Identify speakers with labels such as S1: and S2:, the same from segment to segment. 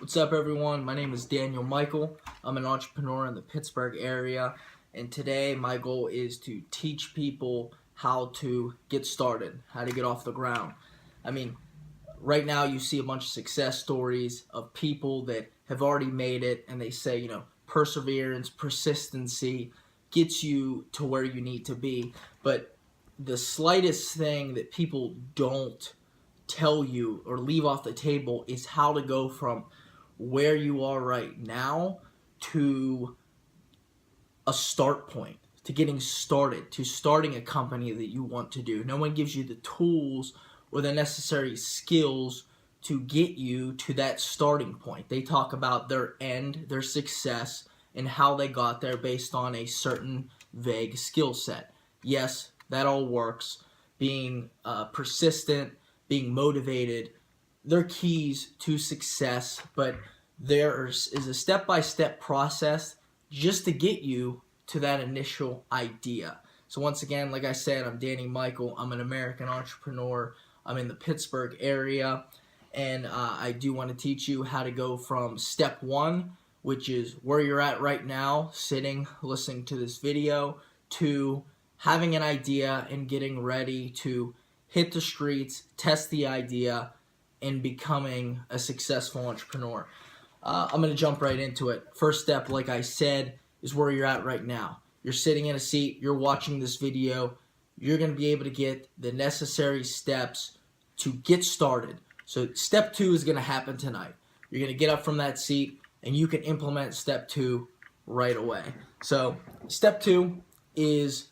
S1: What's up, everyone? My name is Daniel Michael. I'm an entrepreneur in the Pittsburgh area, and today my goal is to teach people how to get started, how to get off the ground. I mean, right now you see a bunch of success stories of people that have already made it, and they say, perseverance, persistency gets you to where you need to be. But the slightest thing that people don't tell you or leave off the table is how to go from where you are right now to a start point, to getting started, to starting a company that you want to do. No one gives you the tools or the necessary skills to get you to that starting point. They talk about their end, their success, and how they got there based on a certain vague skill set. Yes, that all works. Being persistent, being motivated, they're keys to success, but there is a step-by-step process just to get you to that initial idea. So once again, like I said, I'm Danny Michael. I'm an American entrepreneur. I'm in the Pittsburgh area, and I do want to teach you how to go from step one, which is where you're at right now, sitting, listening to this video, to having an idea and getting ready to hit the streets, test the idea, and becoming a successful entrepreneur. I'm going to jump right into it. First step, like I said, is where you're at right now. You're sitting in a seat, you're watching this video, you're going to be able to get the necessary steps to get started. So step two is going to happen tonight. You're going to get up from that seat, and you can implement step two right away. So step two is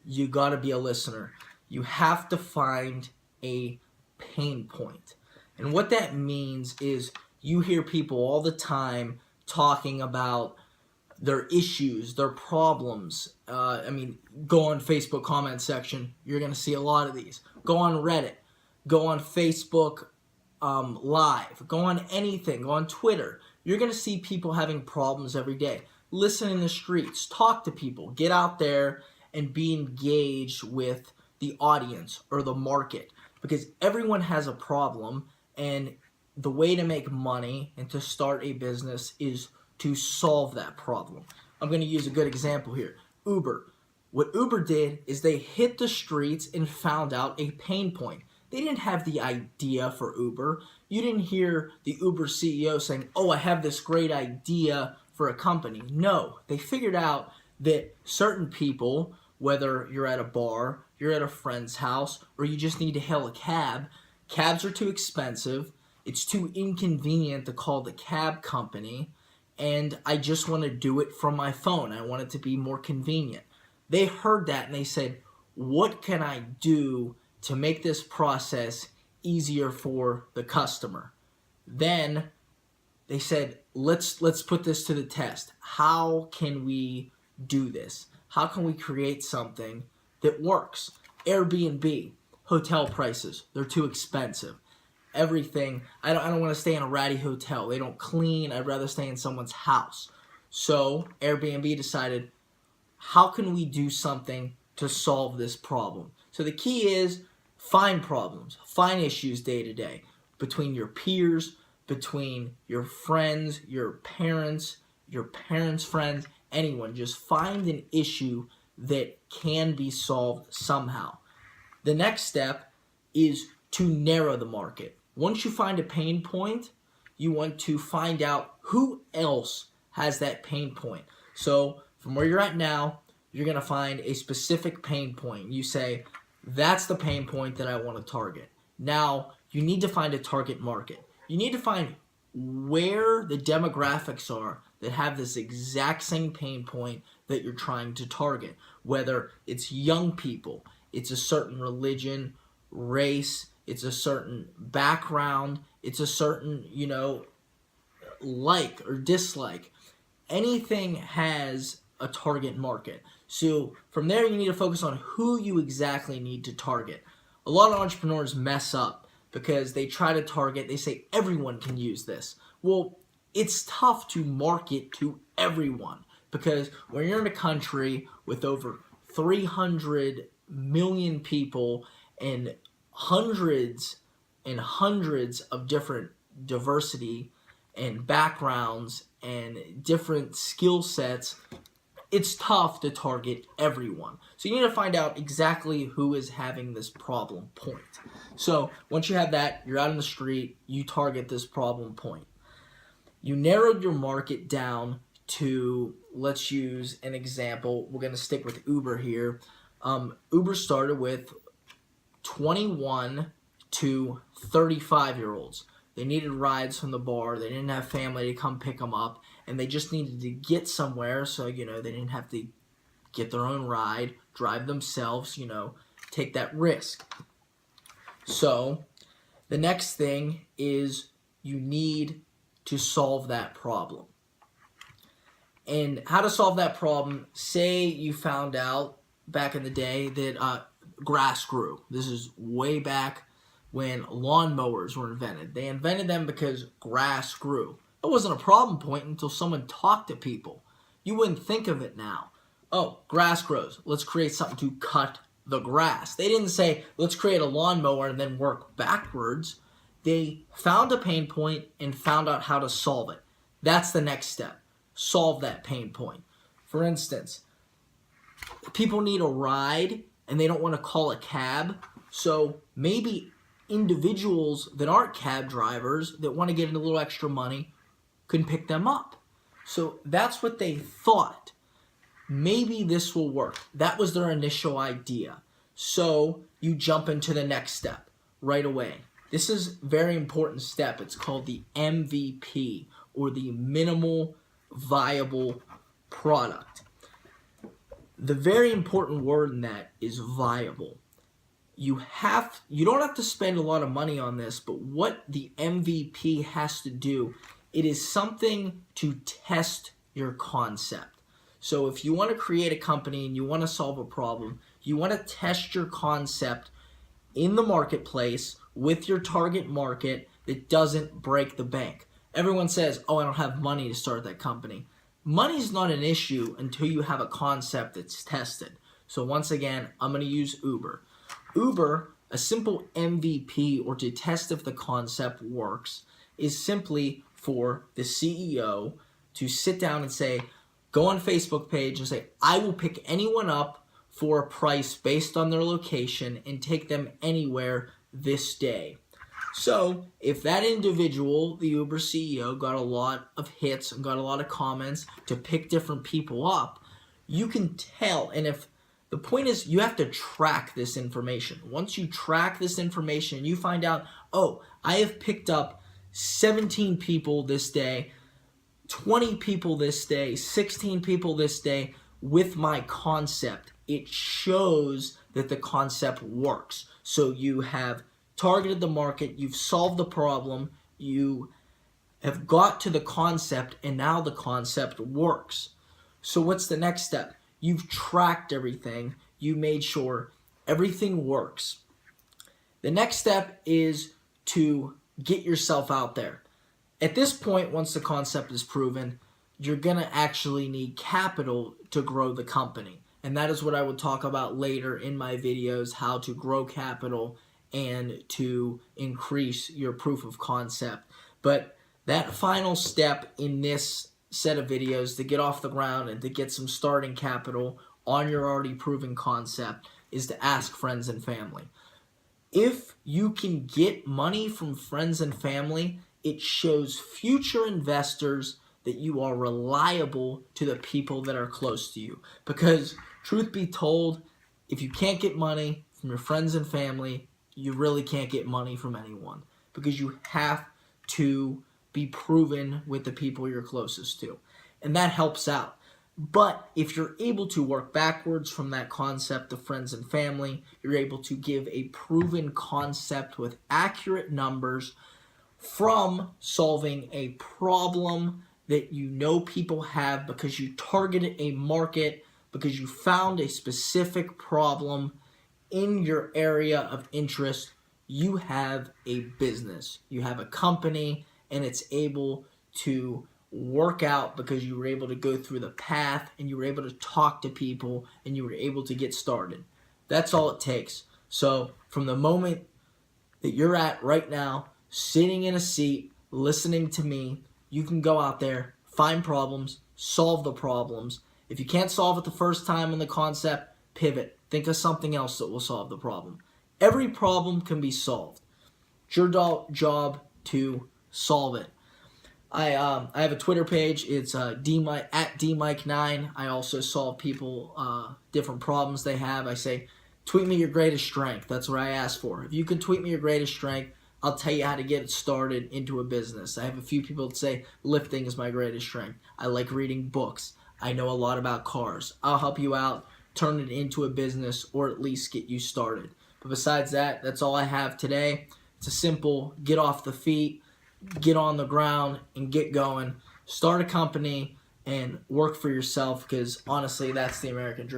S1: you got to be a listener. You have to find a pain point. And what that means is you hear people all the time talking about their issues, their problems. Go on Facebook comment section. You're going to see a lot of these. Go on Reddit. Go on Facebook Live. Go on anything. Go on Twitter. You're going to see people having problems every day. Listen in the streets. Talk to people. Get out there and be engaged with the audience or the market, because everyone has a problem, and the way to make money and to start a business is to solve that problem. I'm going to use a good example here. Uber. What Uber did is they hit the streets and found out a pain point. They didn't have the idea for Uber. You didn't hear the Uber CEO saying, "Oh, I have this great idea for a company." No, they figured out that certain people, whether you're at a bar, you're at a friend's house, or you just need to hail a cab, cabs are too expensive, it's too inconvenient to call the cab company, and I just want to do it from my phone. I want it to be more convenient. They heard that and they said, what can I do to make this process easier for the customer? Then they said, let's put this to the test. How can we do this? How can we create something that works? Airbnb, hotel prices, they're too expensive. Everything, I don't want to stay in a ratty hotel. They don't clean. I'd rather stay in someone's house. So Airbnb decided, how can we do something to solve this problem? So the key is find problems, find issues day to day between your peers, between your friends, your parents' friends, anyone. Just find an issue that can be solved somehow. The next step is to narrow the market. Once you find a pain point, you want to find out who else has that pain point. So from where you're at now, you're going to find a specific pain point. You say, that's the pain point that I want to target. Now, you need to find a target market. You need to find where the demographics are that have this exact same pain point that you're trying to target. Whether it's young people, it's a certain religion, race, it's a certain background, it's a certain, like or dislike. Anything has a target market. So from there, you need to focus on who you exactly need to target. A lot of entrepreneurs mess up because they try to target, they say everyone can use this. Well, it's tough to market to everyone, because when you're in a country with over 300 million people and hundreds of different diversity and backgrounds and different skill sets, it's tough to target everyone. So you need to find out exactly who is having this problem point. So once you have that, you're out in the street, you target this problem point. You narrowed your market down to, let's use an example. We're going to stick with Uber here. Uber started with 21 to 35-year-olds. They needed rides from the bar. They didn't have family to come pick them up, and they just needed to get somewhere, so they didn't have to get their own ride, drive themselves, take that risk. So the next thing is you need to solve that problem. And how to solve that problem, say you found out back in the day that grass grew. This is way back when lawnmowers were invented. They invented them because grass grew. It wasn't a problem point until someone talked to people. You wouldn't think of it now. Oh, grass grows. Let's create something to cut the grass. They didn't say, let's create a lawnmower and then work backwards. They found a pain point and found out how to solve it. That's the next step. Solve that pain point. For instance, people need a ride and they don't want to call a cab. So maybe individuals that aren't cab drivers that want to get a little extra money can pick them up. So that's what they thought. Maybe this will work. That was their initial idea. So you jump into the next step right away. This is a very important step. It's called the MVP, or the minimal viable product. The very important word in that is viable. You don't have to spend a lot of money on this, but what the MVP has to do, it is something to test your concept. So if you want to create a company and you want to solve a problem, you want to test your concept in the marketplace with your target market that doesn't break the bank. Everyone says, oh, I don't have money to start that company. Money's not an issue until you have a concept that's tested. So once again, I'm going to use Uber. Uber, a simple MVP, or to test if the concept works, is simply for the CEO to sit down and say, go on Facebook page and say, I will pick anyone up for a price based on their location and take them anywhere this day. So if that individual, the Uber CEO, got a lot of hits and got a lot of comments to pick different people up, you can tell. And if the point is, you have to track this information. Once you track this information, you find out, oh, I have picked up 17 people this day, 20 people this day, 16 people this day with my concept. It shows that the concept works. So you have targeted the market, you've solved the problem, you have got to the concept, and now the concept works. So what's the next step? You've tracked everything. You made sure everything works. The next step is to get yourself out there. At this point, once the concept is proven, you're going to actually need capital to grow the company. And that is what I will talk about later in my videos, how to grow capital and to increase your proof of concept. But that final step in this set of videos to get off the ground and to get some starting capital on your already proven concept is to ask friends and family. If you can get money from friends and family, it shows future investors that you are reliable to the people that are close to you. Because truth be told, if you can't get money from your friends and family, you really can't get money from anyone, because you have to be proven with the people you're closest to. And that helps out. But if you're able to work backwards from that concept of friends and family, you're able to give a proven concept with accurate numbers from solving a problem that you know people have because you targeted a market, because you found a specific problem in your area of interest, you have a business. You have a company, and it's able to work out because you were able to go through the path and you were able to talk to people and you were able to get started. That's all it takes. So from the moment that you're at right now, sitting in a seat, listening to me, You can go out there, find problems, solve the problems. If you can't solve it the first time in the concept, pivot. Think of something else that will solve the problem. Every problem can be solved. It's your job to solve it. I have a Twitter page. It's at DMike9. I also solve people different problems they have. I say, tweet me your greatest strength. That's what I ask for. If you can tweet me your greatest strength, I'll tell you how to get it started into a business. I have a few people that say lifting is my greatest strength. I like reading books. I know a lot about cars. I'll help you out, turn it into a business, or at least get you started. But besides that, that's all I have today. It's a simple get off the feet, get on the ground, and get going. Start a company and work for yourself, because honestly, that's the American dream.